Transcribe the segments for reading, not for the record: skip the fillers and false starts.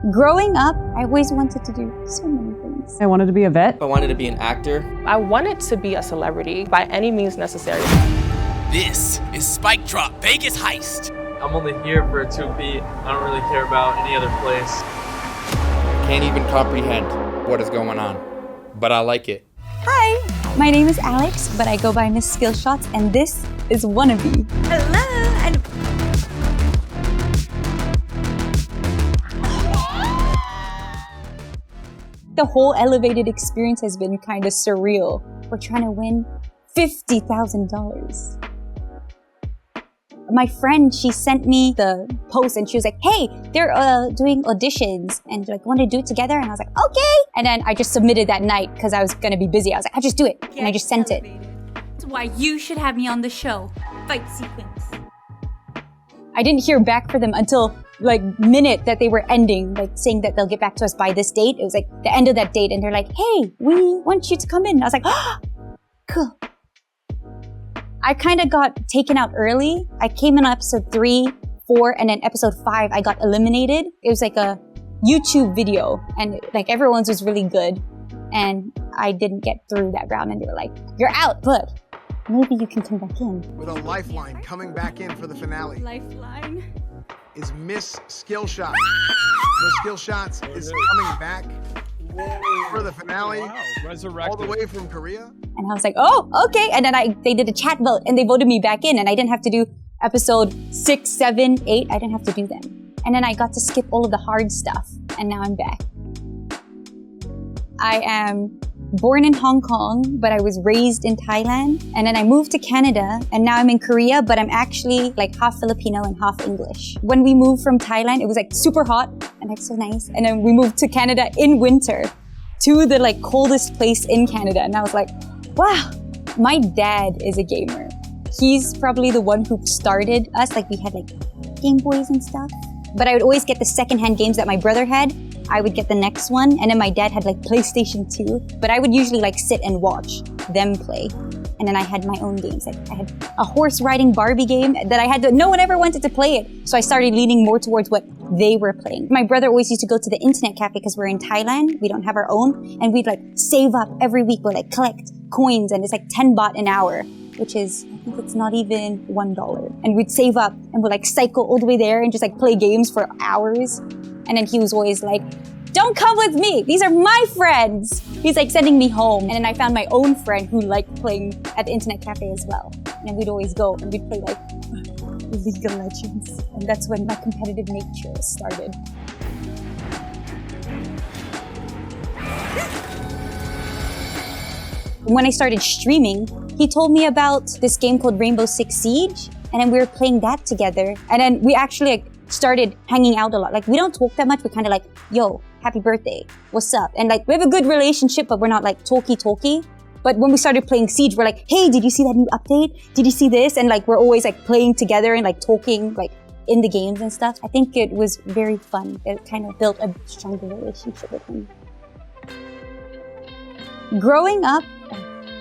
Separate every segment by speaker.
Speaker 1: Growing up, I always wanted to do so many things.
Speaker 2: I wanted to be a vet.
Speaker 3: I wanted to be an actor.
Speaker 4: I wanted to be a celebrity by any means necessary.
Speaker 5: This is Spike Drop Vegas Heist.
Speaker 6: I'm only here for a 2B. I don't really care about any other place.
Speaker 3: Can't even comprehend what is going on, but I like it.
Speaker 1: Hi, my name is Alex, but I go by MissSkillShots, and this is Wannabe. Hello, and the whole elevated experience has been kind of surreal. We're trying to win $50,000. My friend, she sent me the post and she was like, hey, they're doing auditions and like, want to do it together? And I was like, okay. And then I just submitted that night because I was going to be busy. I was like, I'll just do it. And I just sent it.
Speaker 7: That's why you should have me on the show. Fight sequence.
Speaker 1: I didn't hear back from them until like minute that they were ending, like saying that they'll get back to us by this date. It was like the end of that date and they're like, hey, we want you to come in. And I was like, oh, cool. I kind of got taken out early. I came in on episode 3, 4, and then episode 5, I got eliminated. It was like a YouTube video and like everyone's was really good. And I didn't get through that round and they were like, you're out, but maybe you can come back in.
Speaker 8: With a lifeline coming back in for the finale.
Speaker 7: Lifeline.
Speaker 8: Is MissSkillShots. MissSkillShots is coming back for the finale.
Speaker 9: Wow, resurrected.
Speaker 8: All the way from Korea.
Speaker 1: And I was like, oh, okay. And then they did a chat vote and they voted me back in and I didn't have to do episode 6, 7, 8. I didn't have to do them. And then I got to skip all of the hard stuff and now I'm back. I am born in Hong Kong, but I was raised in Thailand. And then I moved to Canada and now I'm in Korea, but I'm actually like half Filipino and half English. When we moved from Thailand, it was like super hot and like so nice. And then we moved to Canada in winter to the like coldest place in Canada. And I was like, wow, my dad is a gamer. He's probably the one who started us. Like we had like Game Boys and stuff. But I would always get the secondhand games that my brother had. I would get the next one. And then my dad had like PlayStation 2. But I would usually like sit and watch them play. And then I had my own games. Like I had a horse riding Barbie game that I had to, no one ever wanted to play it. So I started leaning more towards what they were playing. My brother always used to go to the internet cafe because we're in Thailand. We don't have our own. And we'd like save up every week. We'd like collect coins and it's like 10 baht an hour, which is, I think it's not even $1. And we'd save up and we'd like cycle all the way there and just like play games for hours. And then he was always like, don't come with me. These are my friends. He's like sending me home. And then I found my own friend who liked playing at the internet cafe as well. And we'd always go and we'd play like League of Legends. And that's when my competitive nature started. When I started streaming, he told me about this game called Rainbow Six Siege. And then we were playing that together. And then we actually like started hanging out a lot. Like we don't talk that much. We're kind of like, yo, happy birthday. What's up? And like we have a good relationship, but we're not like talky. But when we started playing Siege, we're like, hey, did you see that new update? Did you see this? And like we're always like playing together and like talking like in the games and stuff. I think it was very fun. It kind of built a stronger relationship with him. Growing up,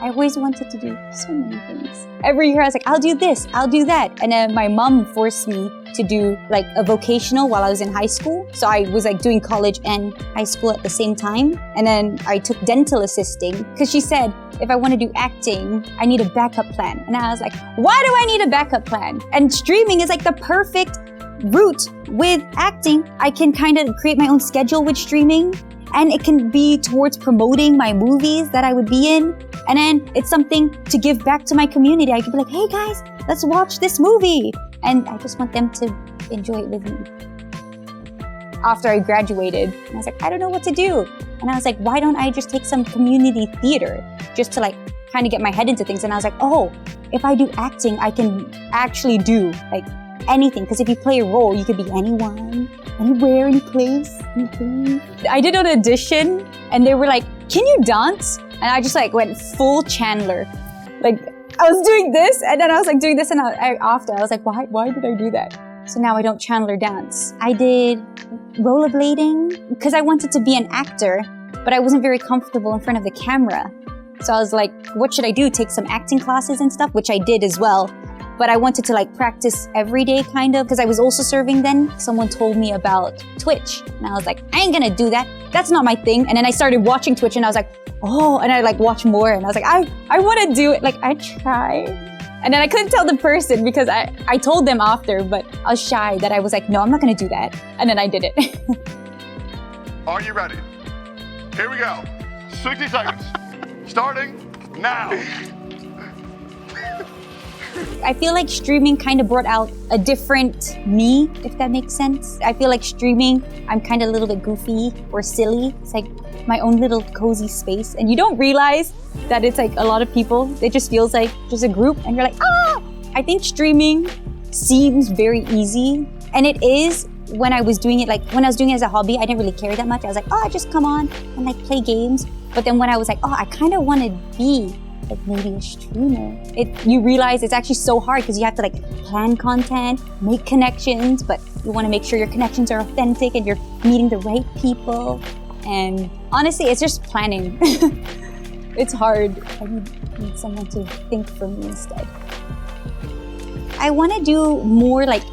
Speaker 1: I always wanted to do so many things. Every year I was like, I'll do this, I'll do that. And then my mom forced me to do like a vocational while I was in high school. So I was like doing college and high school at the same time. And then I took dental assisting because she said, if I want to do acting, I need a backup plan. And I was like, why do I need a backup plan? And streaming is like the perfect route with acting. I can kind of create my own schedule with streaming. And it can be towards promoting my movies that I would be in. And then it's something to give back to my community. I could be like, hey guys, let's watch this movie. And I just want them to enjoy it with me. After I graduated, I was like, I don't know what to do. And I was like, why don't I just take some community theater just to like kind of get my head into things? And I was like, oh, if I do acting, I can actually do like anything. Because if you play a role, you could be anyone, anywhere, any place, anything. I did an audition and they were like, can you dance? And I just like went full Chandler. Like I was doing this and then I was like doing this and after I was like, why did I do that? So now I don't Chandler dance. I did rollerblading because I wanted to be an actor, but I wasn't very comfortable in front of the camera. So I was like, what should I do? Take some acting classes and stuff, which I did as well. but I wanted to like practice every day kind of, because I was also serving then. Someone told me about Twitch and I was like, I ain't gonna do that. That's not my thing. And then I started watching Twitch and I was like, oh, and I like watched more and I was like, I wanna do it. Like I try. And then I couldn't tell the person because I told them after, but I was shy that I was like, no, I'm not gonna do that. And then I did it.
Speaker 2: Are you ready? Here we go. 60 seconds. Starting now.
Speaker 1: I feel like streaming kind of brought out a different me, if that makes sense. I feel like streaming, I'm kind of a little bit goofy or silly. It's like my own little cozy space. And you don't realize that it's like a lot of people. It just feels like just a group and you're like, ah! I think streaming seems very easy. And it is when I was doing it, like when I was doing it as a hobby, I didn't really care that much. I was like, oh, I just come on and like play games. But then when I was like, oh, I kind of want to be like maybe a streamer, you realize it's actually so hard because you have to like plan content, make connections, but you want to make sure your connections are authentic and you're meeting the right people. And honestly, it's just planning. It's hard. I need someone to think for me instead. I want to do more like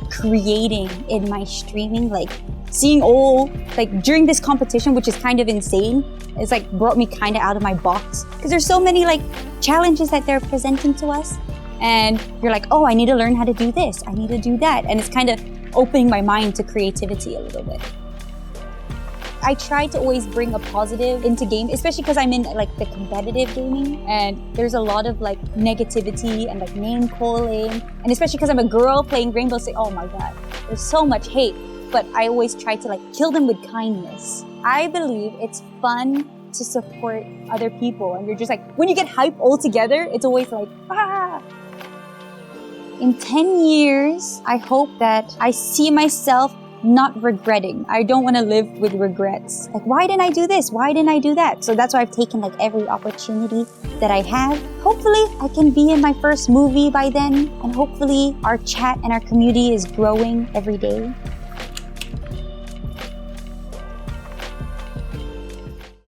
Speaker 1: creating in my streaming, like seeing all, like during this competition, which is kind of insane, it's like brought me kind of out of my box because there's so many like challenges that they're presenting to us and you're like, oh, I need to learn how to do this, I need to do that, and it's kind of opening my mind to creativity a little bit. I try to always bring a positive into game, especially because I'm in like the competitive gaming and there's a lot of like negativity and like name calling, and especially because I'm a girl playing Rainbow Six, oh my god, there's so much hate, but I always try to like kill them with kindness. I believe it's fun to support other people and you're just like, when you get hype all together, it's always like, ah! In 10 years, I hope that I see myself not regretting. I don't want to live with regrets. Like, why didn't I do this? Why didn't I do that? So that's why I've taken like every opportunity that I have. Hopefully I can be in my first movie by then, and hopefully our chat and our community is growing every day.